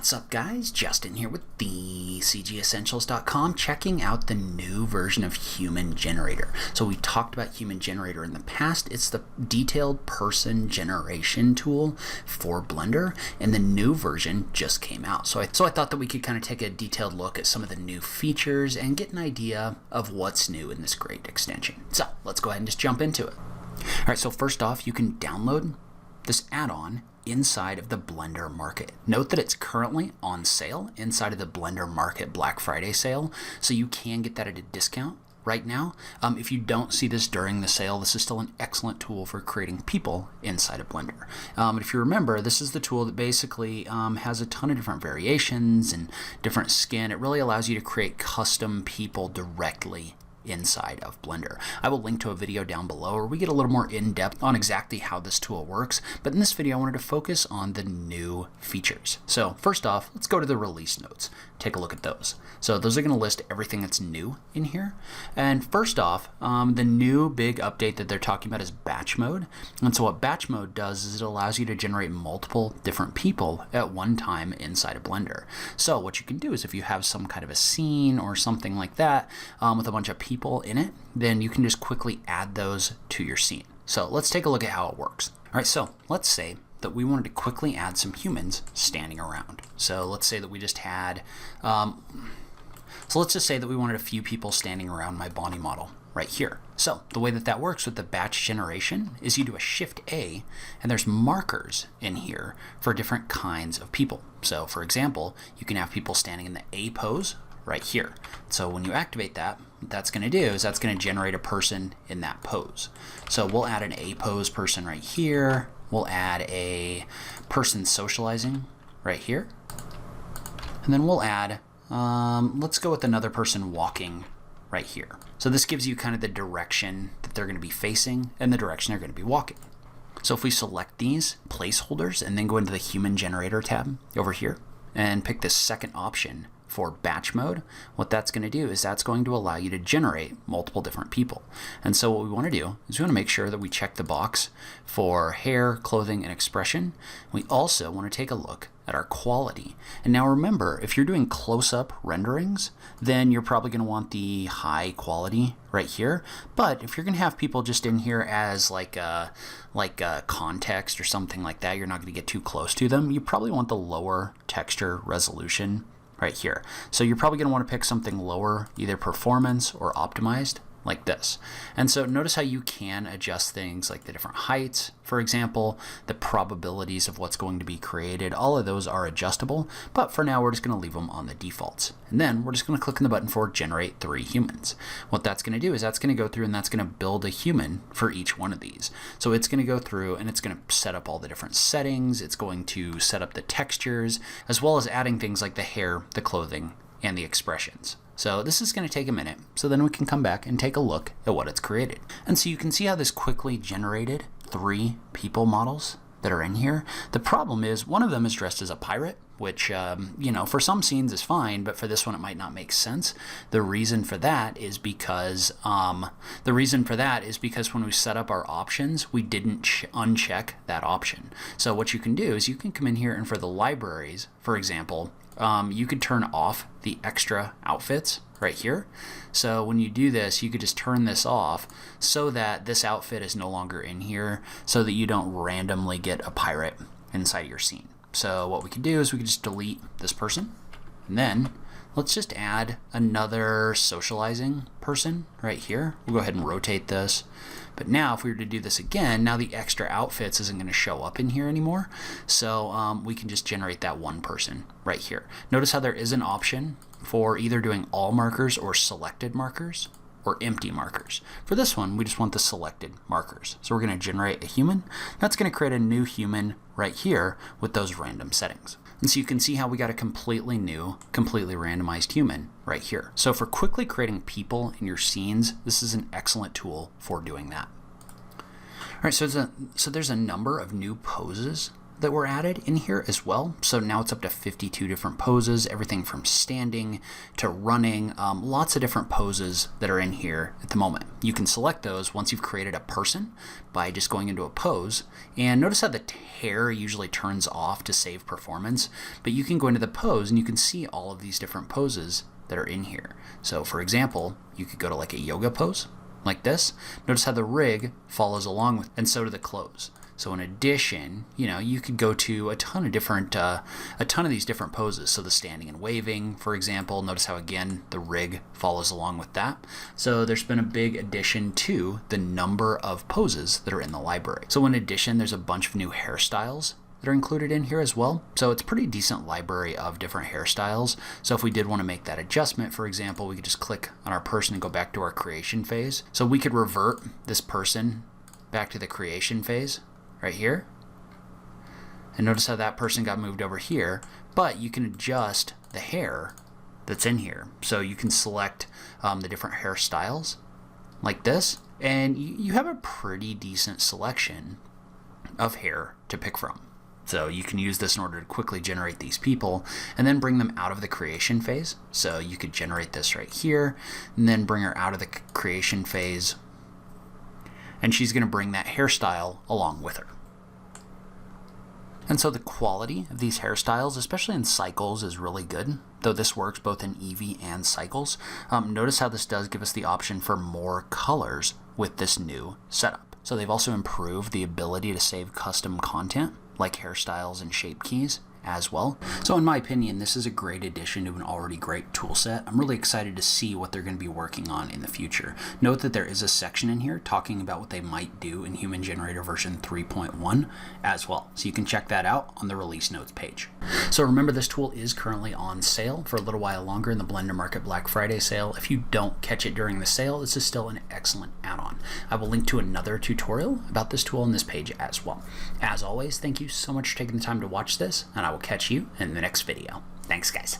What's up, guys? Justin here with the CGEssentials.com, checking out the new version of Human Generator. So we talked about Human Generator in the past. It's the detailed person generation tool for Blender, and the new version just came out. So I thought that we could kind of take a detailed look at some of the new features and get an idea of what's new in this great extension. So let's go ahead and just jump into it. All right, so first off, you can download this add-on inside of the Blender Market. Note that it's currently on sale inside of the Blender Market Black Friday sale, so you can get that at a discount right now. If you don't see this during the sale, this is still an excellent tool for creating people inside of Blender. If you remember, this is the tool that basically has a ton of different variations and different skin. It really allows you to create custom people directly inside of Blender. I will link to a video down below where we get a little more in-depth on exactly how this tool works, but in this video I wanted to focus on the new features. So first off, let's go to the release notes, take a look at those. So those are going to list everything that's new in here. And first off, the new big update that they're talking about is batch mode. And so what batch mode does is it allows you to generate multiple different people at one time inside of Blender. So what you can do is if you have some kind of a scene or something like that with a bunch of people in it, then you can just quickly add those to your scene. So let's take a look at how it works. All right, so let's say that we wanted to quickly add some humans standing around. So let's say that we just had, let's just say that we wanted a few people standing around my Bonnie model right here. So the way that that works with the batch generation is you do a Shift A, and there's markers in here for different kinds of people. So for example, you can have people standing in the A pose right here. So when you activate that, what that's going to do is that's going to generate a person in that pose. So we'll add an A pose person right here. We'll add a person socializing right here. And then we'll add, let's go with another person walking right here. So this gives you kind of the direction that they're going to be facing and the direction they're going to be walking. So if we select these placeholders and then go into the Human Generator tab over here and pick this second option for batch mode, what that's going to do is that's going to allow you to generate multiple different people. And so what we want to do is we want to make sure that we check the box for hair, clothing, and expression. We also want to take a look at our quality. And now remember, if you're doing close-up renderings, then you're probably going to want the high quality right here. But if you're going to have people just in here as like a context or something like that, you're not going to get too close to them, you probably want the lower texture resolution right here. So you're probably going to want to pick something lower, either performance or optimized, like this. And so notice how you can adjust things like the different heights, for example, the probabilities of what's going to be created. All of those are adjustable, but for now we're just going to leave them on the defaults. And then we're just going to click on the button for generate 3 humans. What that's going to do is that's going to go through and that's going to build a human for each one of these. So it's going to go through and it's going to set up all the different settings. It's going to set up the textures, as well as adding things like the hair, the clothing, and the expressions. So this is going to take a minute, so then we can come back and take a look at what it's created. And so you can see how this quickly generated 3 people models that are in here. The problem is one of them is dressed as a pirate, which, for some scenes is fine, but for this one it might not make sense. The reason for that is because when we set up our options, we didn't uncheck that option. So what you can do is you can come in here and for the libraries, for example, you could turn off the extra outfits right here. So when you do this, you could just turn this off so that this outfit is no longer in here, so that you don't randomly get a pirate inside your scene. So what we could do is we could just delete this person, and then let's just add another socializing person right here. We'll go ahead and rotate this. But now if we were to do this again, now the extra outfits isn't going to show up in here anymore. So we can just generate that one person right here. Notice how there is an option for either doing all markers or selected markers or empty markers. For this one, we just want the selected markers. So we're going to generate a human. That's going to create a new human right here with those random settings. And so you can see how we got a completely new, completely randomized human right here. So for quickly creating people in your scenes, this is an excellent tool for doing that. All right, so there's a number of new poses that were added in here as well. So now it's up to 52 different poses, everything from standing to running, lots of different poses that are in here at the moment. You can select those once you've created a person by just going into a pose. And notice how the hair usually turns off to save performance, but you can go into the pose and you can see all of these different poses that are in here. So for example, you could go to like a yoga pose like this. Notice how the rig follows along with, and so do the clothes. So in addition, you could go to a ton of these different poses. So the standing and waving, for example, notice how again the rig follows along with that. So there's been a big addition to the number of poses that are in the library. So in addition, there's a bunch of new hairstyles that are included in here as well. So it's a pretty decent library of different hairstyles. So if we did want to make that adjustment, for example, we could just click on our person and go back to our creation phase. So we could revert this person back to the creation phase right here. And notice how that person got moved over here, but you can adjust the hair that's in here. So you can select the different hairstyles like this, and you have a pretty decent selection of hair to pick from. So you can use this in order to quickly generate these people and then bring them out of the creation phase. So you could generate this right here and then bring her out of the creation phase, and she's going to bring that hairstyle along with her. And so the quality of these hairstyles, especially in cycles, is really good, though this works both in Eevee and cycles. Notice how this does give us the option for more colors with this new setup. So they've also improved the ability to save custom content like hairstyles and shape keys as well. So in my opinion, this is a great addition to an already great tool set. I'm really excited to see what they're going to be working on in the future. Note that there is a section in here talking about what they might do in Human Generator version 3.1 as well. So you can check that out on the release notes page. So remember, this tool is currently on sale for a little while longer in the Blender Market Black Friday sale. If you don't catch it during the sale, this is still an excellent add-on. I will link to another tutorial about this tool on this page as well. As always, thank you so much for taking the time to watch this, and I will catch you in the next video. Thanks, guys.